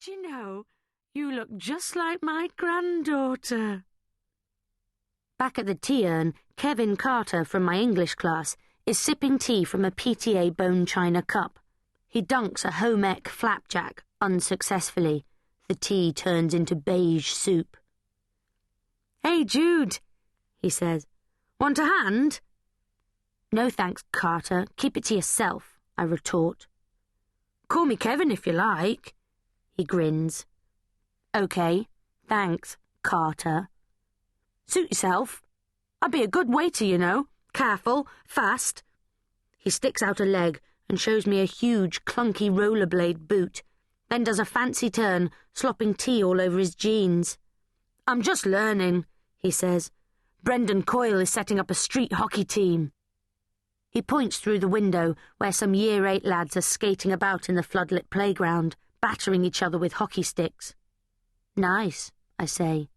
Do you know, you look just like my granddaughter. Back at the tea urn, Kevin Carter from my English class is sipping tea from a PTA bone china cup. He dunks a home ec flapjack unsuccessfully. The tea turns into beige soup. "Hey, Jude," he says. "Want a hand?" "No thanks, Carter. Keep it to yourself," I retort. "Call me Kevin if you like." He grins. "Okay, thanks, Carter." "Suit yourself. I'd be a good waiter, you know. Careful, fast." He sticks out a leg and shows me a huge, clunky rollerblade boot, then does a fancy turn, slopping tea all over his jeans. "I'm just learning," he says. "Brendan Coyle is setting up a street hockey team." He points through the window where some Year 8 lads are skating about in the floodlit playground, battering each other with hockey sticks. "Nice," I say.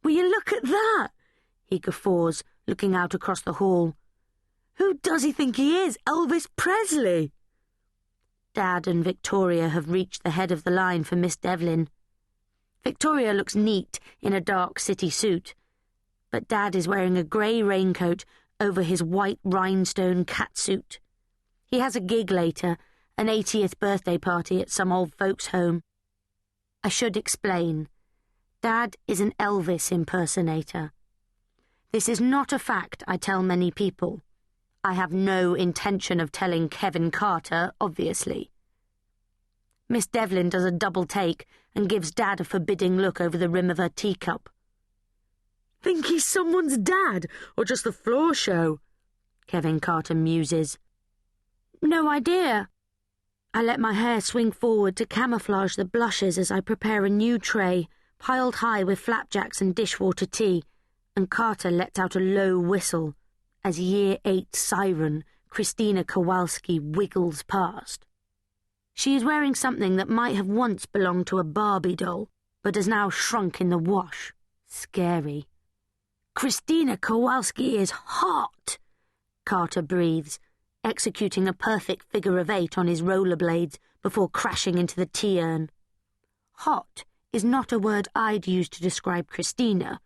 "Will you look at that?" he guffaws, looking out across the hall. "Who does he think he is, Elvis Presley?" Dad and Victoria have reached the head of the line for Miss Devlin. Victoria looks neat in a dark city suit, but Dad is wearing a grey raincoat over his white rhinestone catsuit. He has a gig later, an 80th birthday party at some old folks' home. I should explain. Dad is an Elvis impersonator. This is not a fact I tell many people. I have no intention of telling Kevin Carter, obviously. Miss Devlin does a double take and gives Dad a forbidding look over the rim of her teacup. "Think he's someone's dad, or just the floor show?" Kevin Carter muses. "No idea." I let my hair swing forward to camouflage the blushes as I prepare a new tray, piled high with flapjacks and dishwater tea, and Carter lets out a low whistle as Year 8 siren Christina Kowalski wiggles past. She is wearing something that might have once belonged to a Barbie doll, but has now shrunk in the wash. Scary. "Christina Kowalski is hot," Carter breathes, executing a perfect figure of 8 on his rollerblades before crashing into the tea urn. Hot is not a word I'd use to describe Christina.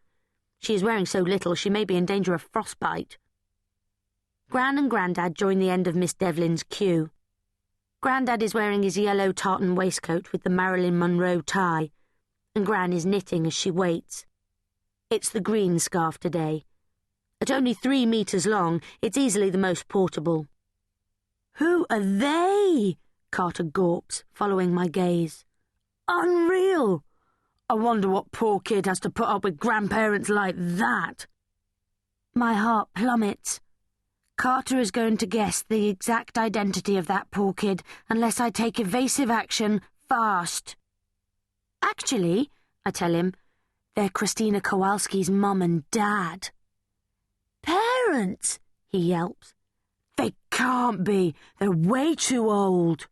She is wearing so little she may be in danger of frostbite. Gran and Grandad join the end of Miss Devlin's queue. Grandad is wearing his yellow tartan waistcoat with the Marilyn Monroe tie, and Gran is knitting as she waits. It's the green scarf today. At only 3 meters long, it's easily the most portable. "Who are they?" Carter gawps, following my gaze. "Unreal! I wonder what poor kid has to put up with grandparents like that." My heart plummets. Carter is going to guess the exact identity of that poor kid unless I take evasive action fast. "Actually," I tell him, "they're Christina Kowalski's mum and dad." "Parents!" he yelps. "They can't be. They're way too old."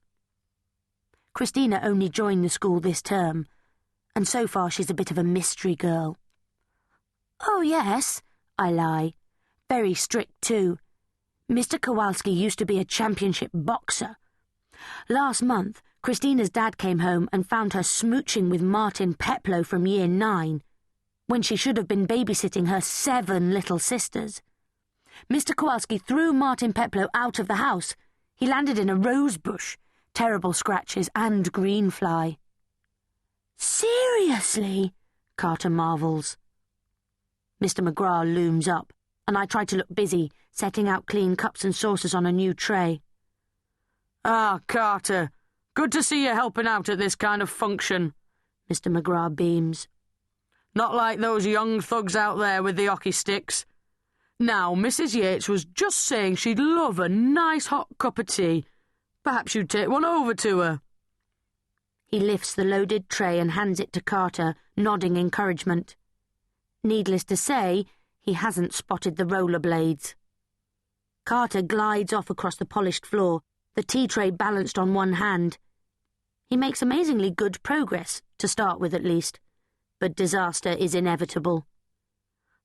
Christina only joined the school this term, and so far she's a bit of a mystery girl. "Oh, yes," I lie. Very strict, too. Mr. Kowalski used to be a championship boxer. Last month, Christina's dad came home and found her smooching with Martin Peplow from Year 9, when she should have been babysitting her 7 little sisters. Mr. Kowalski threw Martin Peplow out of the house. He landed in a rose bush, terrible scratches and green fly. "Seriously?" Carter marvels. Mr. McGrath looms up, and I try to look busy, setting out clean cups and saucers on a new tray. "Ah, Carter, good to see you helping out at this kind of function," Mr. McGrath beams. "Not like those young thugs out there with the hockey sticks. Now, Mrs. Yates was just saying she'd love a nice hot cup of tea. Perhaps you'd take one over to her." He lifts the loaded tray and hands it to Carter, nodding encouragement. Needless to say, he hasn't spotted the rollerblades. Carter glides off across the polished floor, the tea tray balanced on one hand. He makes amazingly good progress, to start with at least, but disaster is inevitable.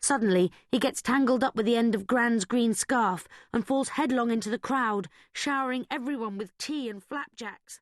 Suddenly, he gets tangled up with the end of Gran's green scarf and falls headlong into the crowd, showering everyone with tea and flapjacks.